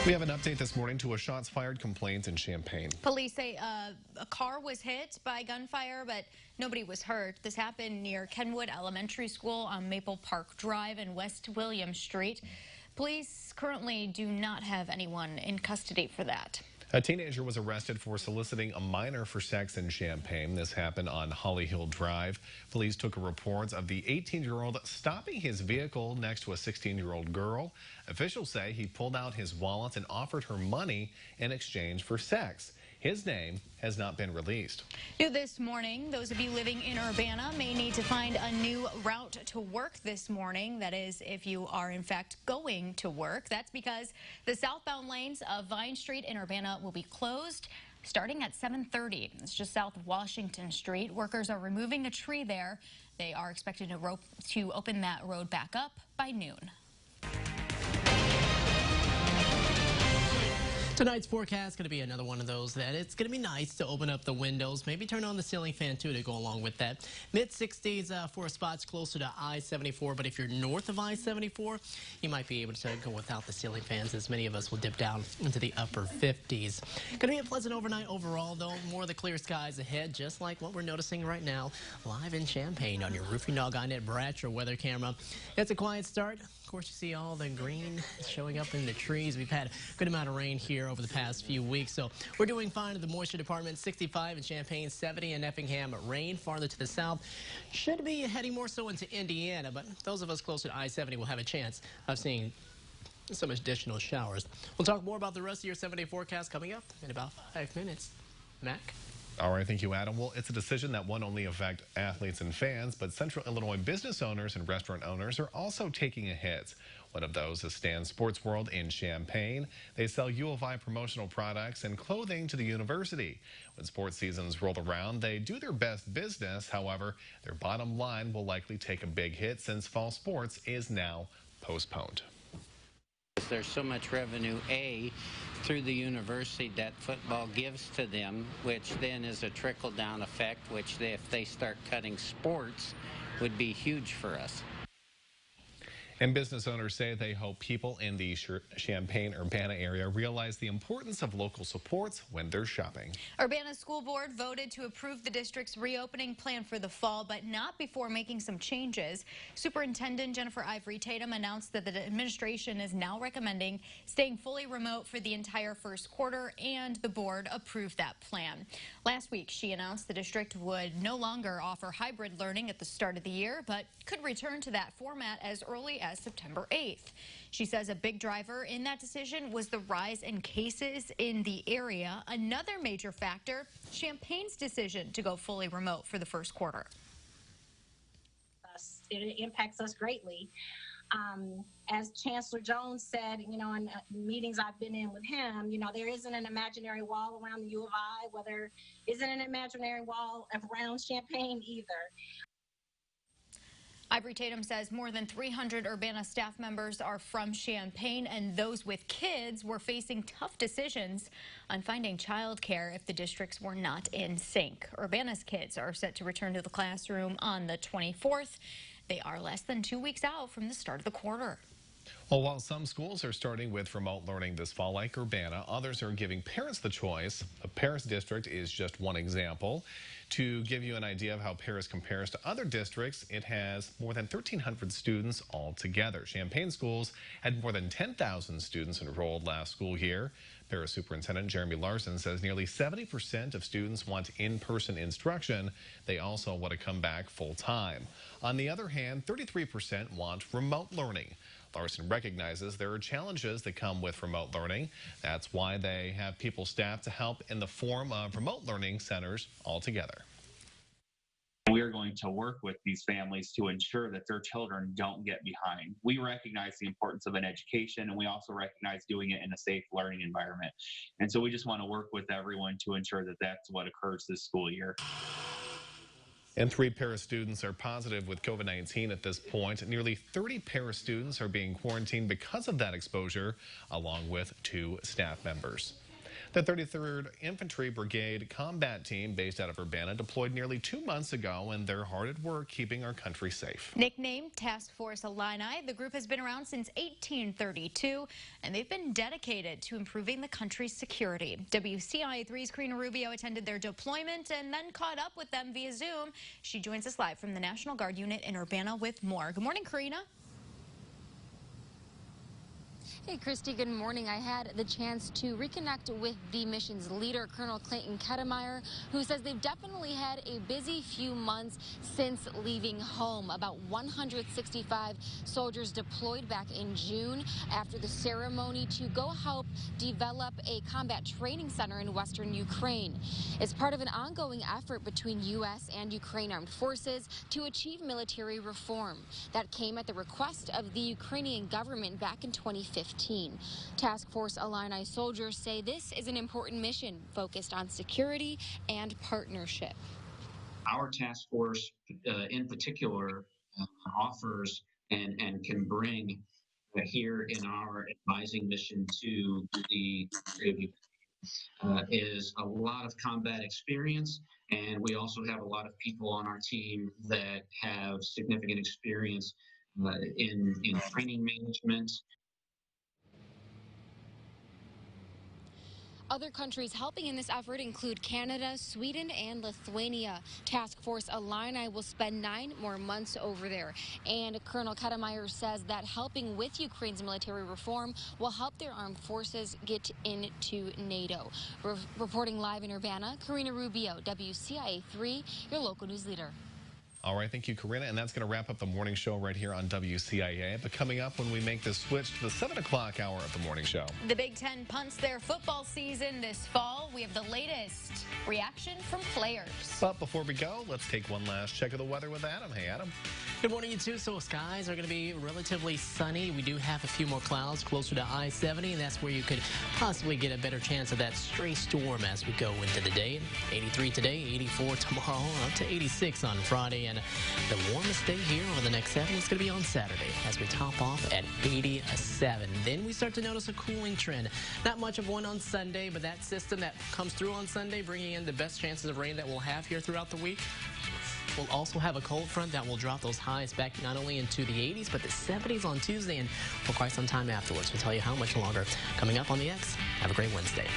We have an update this morning to a shots fired complaint in Champaign. Police say a car was hit by gunfire, but nobody was hurt. This happened near Kenwood Elementary School on Maple Park Drive and West William Street. Police currently do not have anyone in custody for that. A teenager was arrested for soliciting a minor for sex in Champaign. This happened on Holly Hill Drive. Police took reports of the 18-year-old stopping his vehicle next to a 16-year-old girl. Officials say he pulled out his wallet and offered her money in exchange for sex. His name has not been released. New this morning, those of you living in Urbana may need to find a new route to work this morning. That is, if you are in fact going to work. That's because the southbound lanes of Vine Street in Urbana will be closed starting at 7:30. It's just south of Washington Street. Workers are removing a tree there. They are expected to open that road back up by noon. Tonight's forecast going to be another one of those that it's going to be nice to open up the windows, maybe turn on the ceiling fan too to go along with that. Mid-60s for spots closer to I-74, but if you're north of I-74, you might be able to go without the ceiling fans, as many of us will dip down into the upper 50s. Going to be a pleasant overnight overall, though. More of the clear skies ahead, just like what we're noticing right now live in Champaign on your Roofing Dog iNet Bratcher weather camera. It's a quiet start. Of course, you see all the green showing up in the trees. We've had a good amount of rain here over the past few weeks, so we're doing fine at the moisture department. 65 in Champaign, 70 in Effingham. Rain farther to the south. Should be heading more so into Indiana, but those of us closer to I-70 will have a chance of seeing some additional showers. We'll talk more about the rest of your 7-day forecast coming up in about 5 minutes. Mac? All right, thank you, Adam. Well, it's a decision that won't only affect athletes and fans, but Central Illinois business owners and restaurant owners are also taking a hit. One of those is Stan Sports World in Champaign. They sell U of I promotional products and clothing to the university. When sports seasons roll around, they do their best business. However, their bottom line will likely take a big hit since fall sports is now postponed. There's so much revenue, through the university that football gives to them, which then is a trickle-down effect, which if they start cutting sports, would be huge for us. And business owners say they hope people in the Champaign-Urbana area realize the importance of local supports when they're shopping. Urbana School Board voted to approve the district's reopening plan for the fall, but not before making some changes. Superintendent Jennifer Ivory Tatum announced that the administration is now recommending staying fully remote for the entire first quarter, and the board approved that plan. Last week, she announced the district would no longer offer hybrid learning at the start of the year, but could return to that format as early as September 8th. She says a big driver in that decision was the rise in cases in the area. Another major factor, Champaign's decision to go fully remote for the first quarter. It impacts us greatly. As Chancellor Jones said, in meetings I've been in with him, there isn't an imaginary wall around the U of I, whether isn't an imaginary wall around Champaign either. Ivory Tatum says more than 300 Urbana staff members are from Champaign, and those with kids were facing tough decisions on finding childcare if the districts were not in sync. Urbana's kids are set to return to the classroom on the 24th. They are less than 2 weeks out from the start of the quarter. Well, while some schools are starting with remote learning this fall, like Urbana, others are giving parents the choice. The Paris district is just one example. To give you an idea of how Paris compares to other districts, it has more than 1,300 students altogether. Champaign schools had more than 10,000 students enrolled last school year. Paris Superintendent Jeremy Larson says nearly 70% of students want in-person instruction. They also want to come back full-time. On the other hand, 33% want remote learning. Larson recognizes there are challenges that come with remote learning. That's why they have people staffed to help in the form of remote learning centers altogether. We are going to work with these families to ensure that their children don't get behind. We recognize the importance of an education, and we also recognize doing it in a safe learning environment. And so we just want to work with everyone to ensure that that's what occurs this school year. And 3 Paris students are positive with COVID-19 at this point. Nearly 30 Paris students are being quarantined because of that exposure, along with 2 staff members. The 33rd Infantry Brigade combat team based out of Urbana deployed nearly 2 months ago, and they're hard at work keeping our country safe. Nicknamed Task Force Illini, the group has been around since 1832, and they've been dedicated to improving the country's security. WCIA3's Karina Rubio attended their deployment and then caught up with them via Zoom. She joins us live from the National Guard unit in Urbana with more. Good morning, Karina. Hey, Christy, good morning. I had the chance to reconnect with the mission's leader, Colonel Clayton Kettemeyer, who says they've definitely had a busy few months since leaving home. About 165 soldiers deployed back in June after the ceremony to go help develop a combat training center in western Ukraine. It's part of an ongoing effort between U.S. and Ukraine armed forces to achieve military reform. That came at the request of the Ukrainian government back in 2015. Task Force Illini soldiers say this is an important mission focused on security and partnership. Our task force in particular offers and can bring here in our advising mission to the is a lot of combat experience, and we also have a lot of people on our team that have significant experience in training management. Other countries helping in this effort include Canada, Sweden, and Lithuania. Task Force Illini will spend 9 more months over there. And Colonel Kettemeyer says that helping with Ukraine's military reform will help their armed forces get into NATO. Reporting live in Urbana, Karina Rubio, WCIA3, your local news leader. All right, thank you, Karina. And that's going to wrap up the morning show right here on WCIA. But coming up when we make this switch to the 7 o'clock hour of the morning show. The Big Ten punts their football season this fall. We have the latest reaction from players. But before we go, let's take one last check of the weather with Adam. Hey, Adam. Good morning, you two. So skies are going to be relatively sunny. We do have a few more clouds closer to I-70, and that's where you could possibly get a better chance of that stray storm as we go into the day. 83 today, 84 tomorrow, up to 86 on Friday. And the warmest day here over the next 7 is going to be on Saturday as we top off at 87. Then we start to notice a cooling trend. Not much of one on Sunday, but that system that comes through on Sunday, bringing in the best chances of rain that we'll have here throughout the week. We'll also have a cold front that will drop those highs back not only into the 80s, but the 70s on Tuesday and for quite some time afterwards. We'll tell you how much longer coming up on the X. Have a great Wednesday.